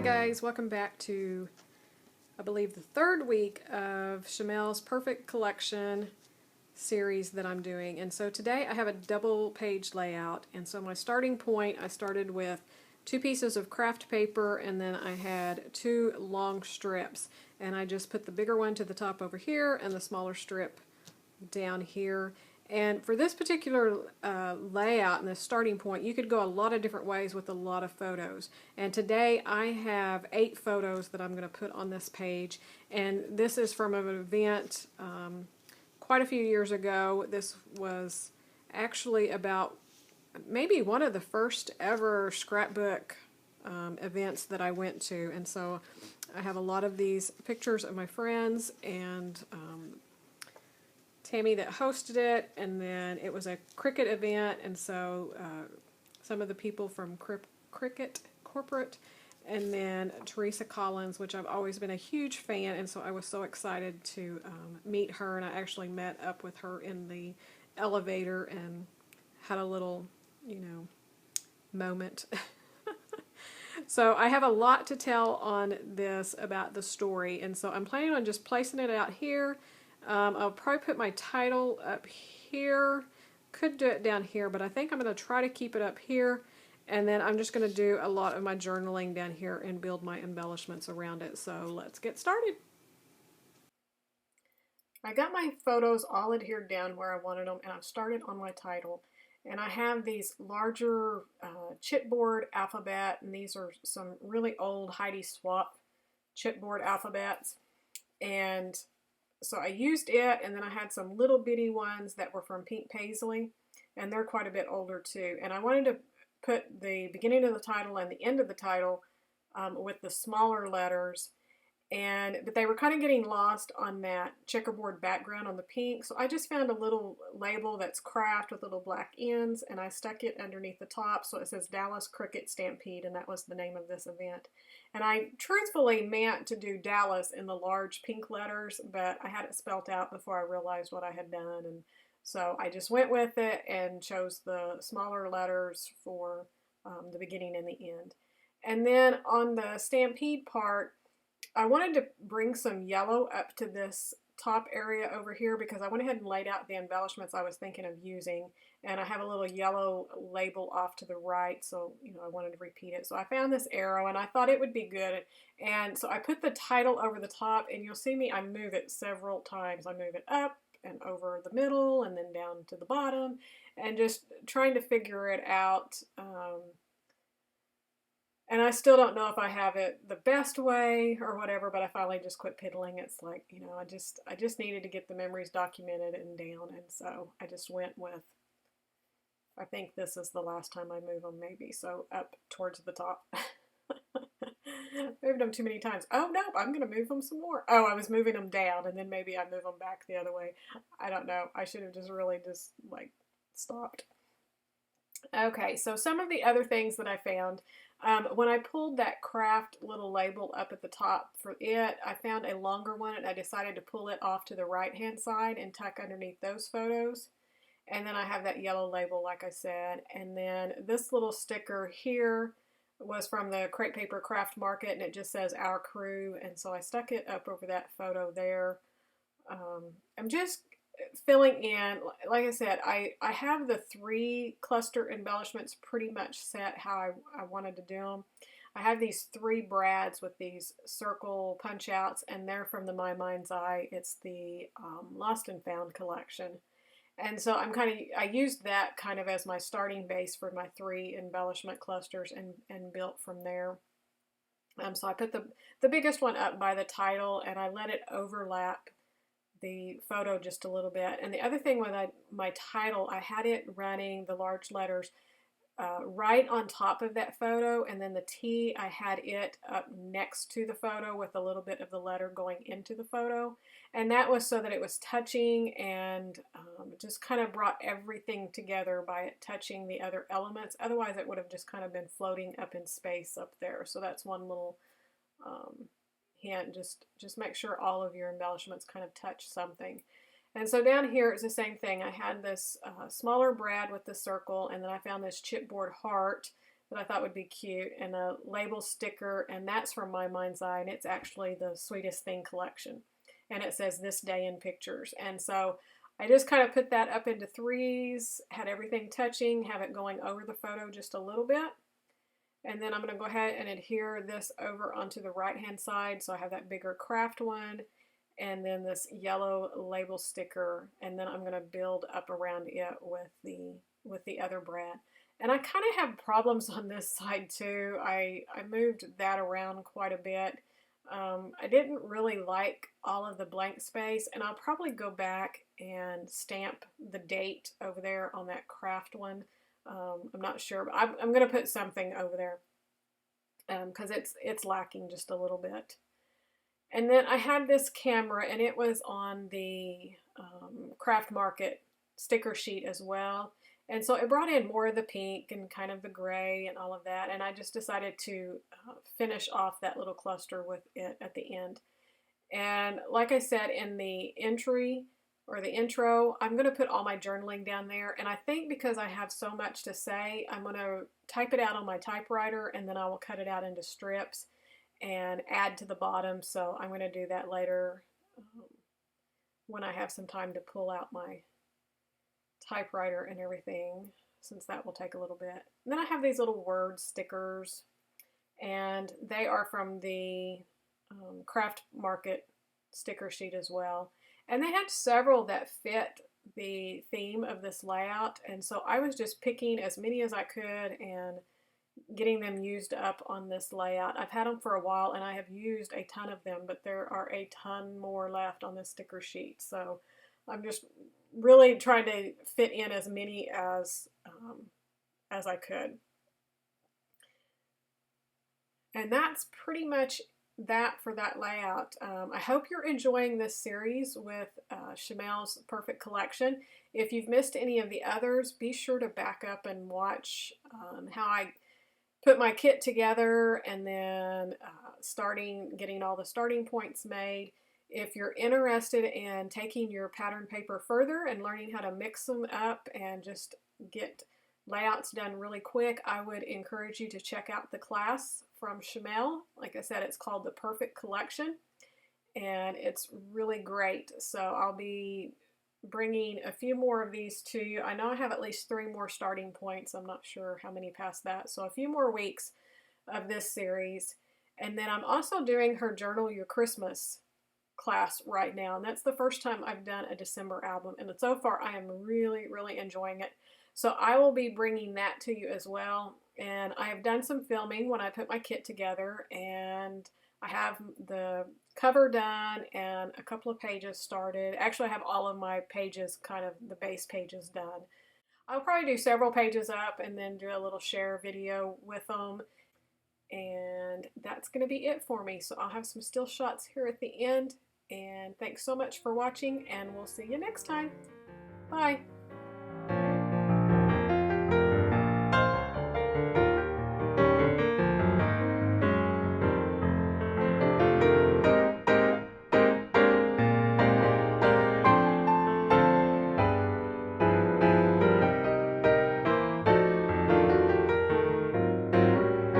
guys, welcome back to, I believe, the third week of Shimelle's Perfect Collection series that I'm doing. And so today I have a double page layout, and so my starting point, I started with 2 pieces of craft paper, and then I had 2 long strips, and I just put the bigger one to the top over here and the smaller strip down here. And for this particular layout and this starting point, you could go a lot of different ways with a lot of photos. And today I have 8 photos that I'm going to put on this page. And this is from an event quite a few years ago. This was actually about maybe one of the first ever scrapbook events that I went to. And so I have a lot of these pictures of my friends and Tammy that hosted it, and then it was a Cricut event, and so some of the people from Cricut Corporate, and then Teresa Collins, which I've always been a huge fan, and so I was so excited to meet her, and I actually met up with her in the elevator and had a little, moment. So I have a lot to tell on this about the story, and so I'm planning on just placing it out here. I'll probably put my title up here. Could do it down here, but I think I'm going to try to keep it up here. And then I'm just going to do a lot of my journaling down here and build my embellishments around it. So let's get started. I got my photos all adhered down where I wanted them, and I've started on my title. And I have these larger chipboard alphabet, and these are some really old Heidi Swapp chipboard alphabets. And so I used it, and then I had some little bitty ones that were from Pink Paisley, and they're quite a bit older too. And I wanted to put the beginning of the title and the end of the title with the smaller letters, but they were kind of getting lost on that checkerboard background on the pink. So I just found a little label that's craft with little black ends, and I stuck it underneath the top, so it says Dallas Cricut Stampede, and that was the name of this event. And I truthfully meant to do Dallas in the large pink letters, but I had it spelt out before I realized what I had done, and so I just went with it and chose the smaller letters for the beginning and the end. And then on the Stampede part, I wanted to bring some yellow up to this top area over here because I went ahead and laid out the embellishments I was thinking of using, and I have a little yellow label off to the right, so I wanted to repeat it. So I found this arrow, and I thought it would be good, and so I put the title over the top, and you'll see me, I move it several times. I move it up and over the middle and then down to the bottom, and just trying to figure it out. And I still don't know if I have it the best way or whatever, but I finally just quit piddling. It's like, I just needed to get the memories documented and down, and so I just went with, I think this is the last time I move them maybe, so up towards the top. Moved them too many times. Oh, no, I'm going to move them some more. Oh, I was moving them down, and then maybe I move them back the other way. I don't know. I should have just really stopped. Okay, so some of the other things that I found, when I pulled that craft little label up at the top for it, I found a longer one, and I decided to pull it off to the right-hand side and tuck underneath those photos. And then I have that yellow label, like I said. And then this little sticker here was from the Crepe Paper Craft Market, and it just says Our Crew, and so I stuck it up over that photo there. I'm just filling in, like I said, I have the 3 cluster embellishments pretty much set how I wanted to do them. I have these 3 brads with these circle punch outs, and they're from the My Mind's Eye. It's the Lost and Found collection. And so I used that kind of as my starting base for my 3 embellishment clusters and built from there. So I put the biggest one up by the title, and I let it overlap the photo just a little bit. And the other thing with my title, I had it running the large letters right on top of that photo, and then the T, I had it up next to the photo with a little bit of the letter going into the photo. And that was so that it was touching and just kind of brought everything together by it touching the other elements. Otherwise it would have just kind of been floating up in space up there. So that's one little hint. Just make sure all of your embellishments kind of touch something. And so down here it's the same thing. I had this smaller brad with the circle, and then I found this chipboard heart that I thought would be cute, and a label sticker, and that's from My Mind's Eye, and it's actually the Sweetest Thing collection. And it says This Day in Pictures. And so I just kind of put that up into threes, had everything touching, have it going over the photo just a little bit. And then I'm going to go ahead and adhere this over onto the right hand side. So I have that bigger craft one, and then this yellow label sticker, and then I'm going to build up around it with the other brand. And I kind of have problems on this side too. I moved that around quite a bit. I didn't really like all of the blank space, and I'll probably go back and stamp the date over there on that craft one. I'm not sure, but I'm going to put something over there because it's lacking just a little bit. And then I had this camera, and it was on the Craft Market sticker sheet as well. And so it brought in more of the pink and kind of the gray and all of that. And I just decided to finish off that little cluster with it at the end. And like I said in the entry or the intro, I'm going to put all my journaling down there. And I think because I have so much to say, I'm going to type it out on my typewriter, and then I will cut it out into strips and add to the bottom. So I'm going to do that later when I have some time to pull out my typewriter and everything, since that will take a little bit. And then I have these little word stickers, and they are from the Craft Market sticker sheet as well. And they had several that fit the theme of this layout, and so I was just picking as many as I could and getting them used up on this layout. I've had them for a while, and I have used a ton of them, but there are a ton more left on this sticker sheet. So I'm just really trying to fit in as many as I could. And that's pretty much that for that layout. I hope you're enjoying this series with Shimelle's Perfect Collection. If you've missed any of the others, be sure to back up and watch how I put my kit together, and then getting all the starting points made. If you're interested in taking your pattern paper further and learning how to mix them up and just get layouts done really quick, I would encourage you to check out the class from Shimelle. Like I said, it's called the Perfect Collection, and it's really great. So I'll be bringing a few more of these to you. I know I have at least 3 more starting points. I'm not sure how many past that. So a few more weeks of this series. And then I'm also doing her Journal Your Christmas class right now, and that's the first time I've done a December album, and so far I am really enjoying it. So I will be bringing that to you as well. And I have done some filming when I put my kit together, and I have the cover done and a couple of pages started. Actually, I have all of my pages, kind of the base pages, done. I'll probably do several pages up and then do a little share video with them. And that's going to be it for me. So I'll have some still shots here at the end. And thanks so much for watching, and we'll see you next time. Bye.